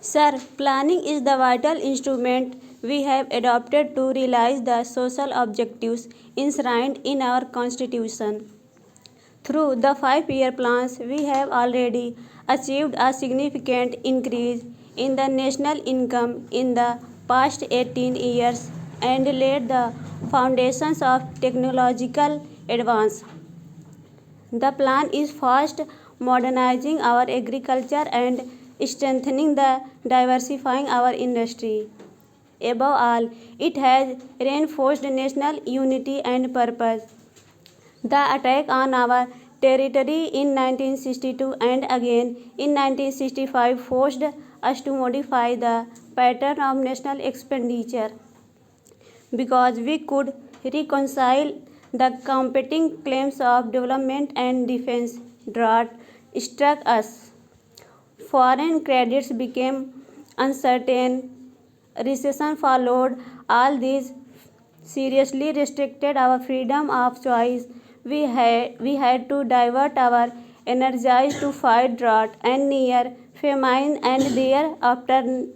Sir, planning is the vital instrument we have adopted to realize the social objectives enshrined in our Constitution. Through the 5-year plans, we have already achieved a significant increase in the national income in the past 18 years and laid the foundations of technological advance. The plan is fast modernizing our agriculture and strengthening the diversifying our industry. Above all, it has reinforced national unity and purpose. The attack on our territory in 1962 and again in 1965 forced us to modify the pattern of national expenditure because we could reconcile the competing claims of development and defense. Drought struck us. Foreign credits became uncertain. Recession followed. All these seriously restricted our freedom of choice. We had to divert our energies to fight drought and near famine, and thereafter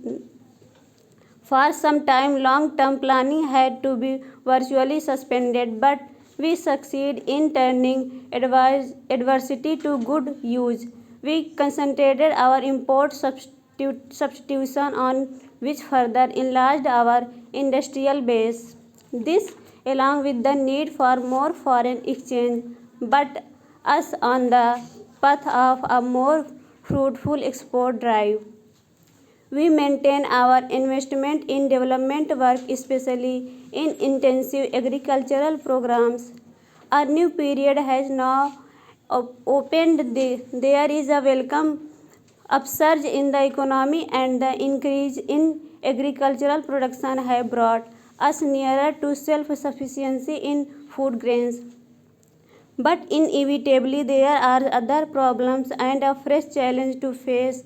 for some time, long-term planning had to be virtually suspended, but we succeed in turning adversity to good use. We concentrated our import substitution on which further enlarged our industrial base. This, along with the need for more foreign exchange, put us on the path of a more fruitful export drive. We maintain our investment in development work, especially in intensive agricultural programs. A new period has now opened. There is a welcome upsurge in the economy, and the increase in agricultural production have brought us nearer to self-sufficiency in food grains. But inevitably, there are other problems and a fresh challenge to face.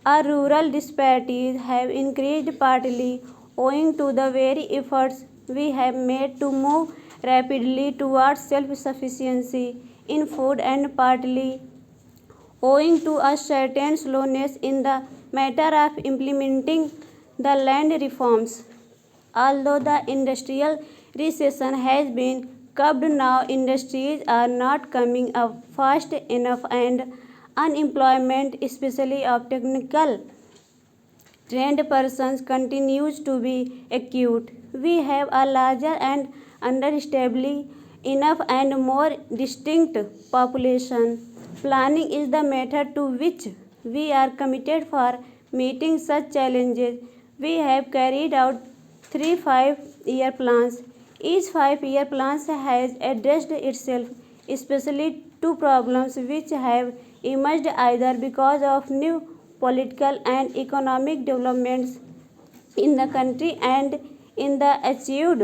Our rural disparities have increased partly owing to the very efforts we have made to move rapidly towards self-sufficiency in food, and partly owing to a certain slowness in the matter of implementing the land reforms. Although the industrial recession has been curbed now, industries are not coming up fast enough, and unemployment, especially of technical trained persons, continues to be acute. We have a larger and understandably enough and more distinct population. Planning is the method to which we are committed for meeting such challenges. We have carried out 3 5-year plans. Each 5-year plan has addressed itself especially to problems which have emerged either because of new political and economic developments in the country and in the achieved.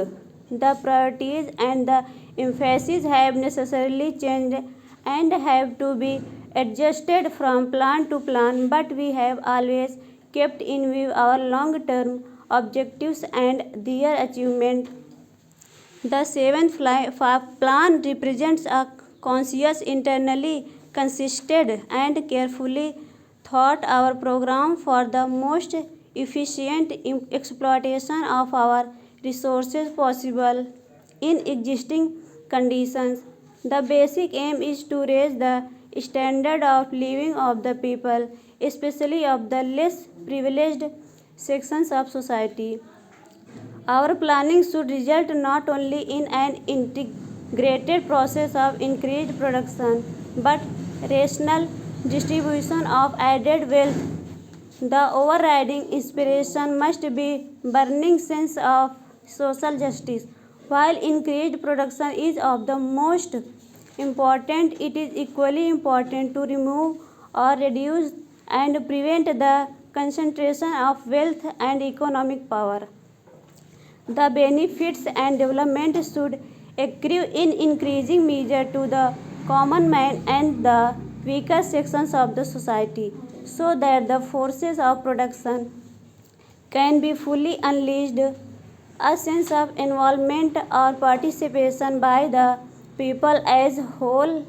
The priorities and the emphasis have necessarily changed and have to be adjusted from plan to plan, but we have always kept in view our long-term objectives and their achievement. The seventh plan represents a conscious, internally consisted, and carefully thought out program for the most efficient exploitation of our resources possible in existing conditions. The basic aim is to raise the standard of living of the people, especially of the less privileged sections of society. Our planning should result not only in an integrated process of increased production, but rational distribution of added wealth. The overriding inspiration must be burning sense of social justice. While increased production is of the most important, it is equally important to remove or reduce and prevent the concentration of wealth and economic power. The benefits and development should accrue in increasing measure to the common man and the weaker sections of the society, so that the forces of production can be fully unleashed. A sense of involvement or participation by the people as whole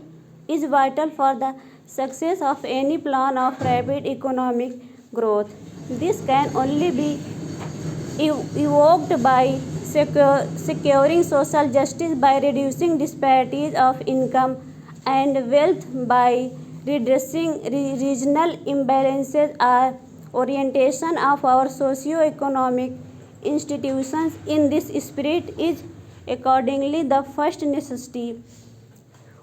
is vital for the success of any plan of rapid economic growth. This can only be evoked by securing social justice, by reducing disparities of income and wealth, by redressing regional imbalances. Our orientation of our socio-economic institutions in this spirit is accordingly the first necessity.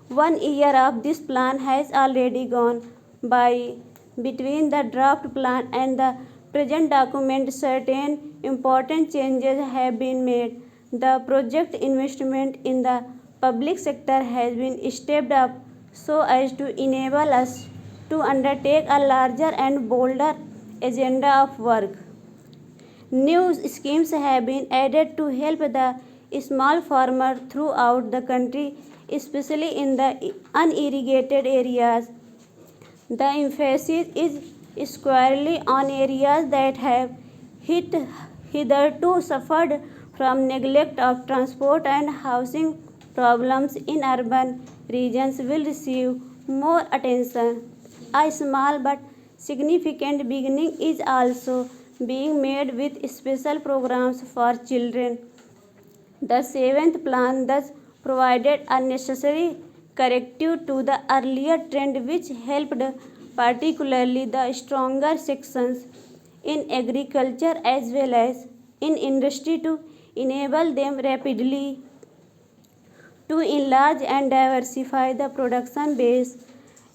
1 year of this plan has already gone by. Between the draft plan and the present document, certain important changes have been made. The project investment in the public sector has been stepped up so as to enable us to undertake a larger and bolder agenda of work. New schemes have been added to help the small farmer throughout the country, especially in the unirrigated areas. The emphasis is squarely on areas that have hitherto suffered from neglect of transport and housing problems in urban regions will receive more attention. A small but significant beginning is also being made with special programs for children. The seventh plan thus provided a necessary corrective to the earlier trend, which helped particularly the stronger sections in agriculture as well as in industry to enable them rapidly to enlarge and diversify the production base.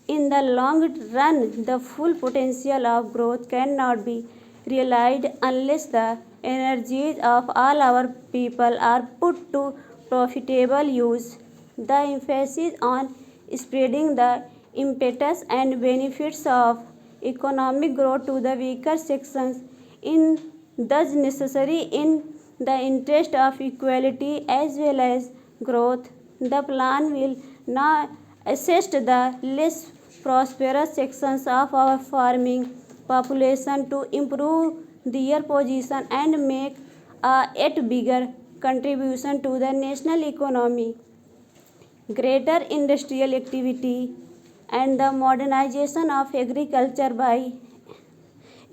In the long run, the full potential of growth cannot be realized unless the energies of all our people are put to profitable use. The emphasis on spreading the impetus and benefits of economic growth to the weaker sections is thus necessary in the interest of equality as well as growth. The plan will now assist the less prosperous sections of our farming population to improve their position and make a yet bigger contribution to the national economy. Greater industrial activity and the modernization of agriculture by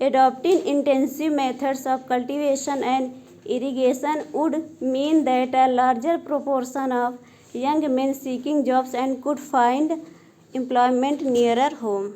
adopting intensive methods of cultivation and irrigation would mean that a larger proportion of young men seeking jobs and could find employment nearer home.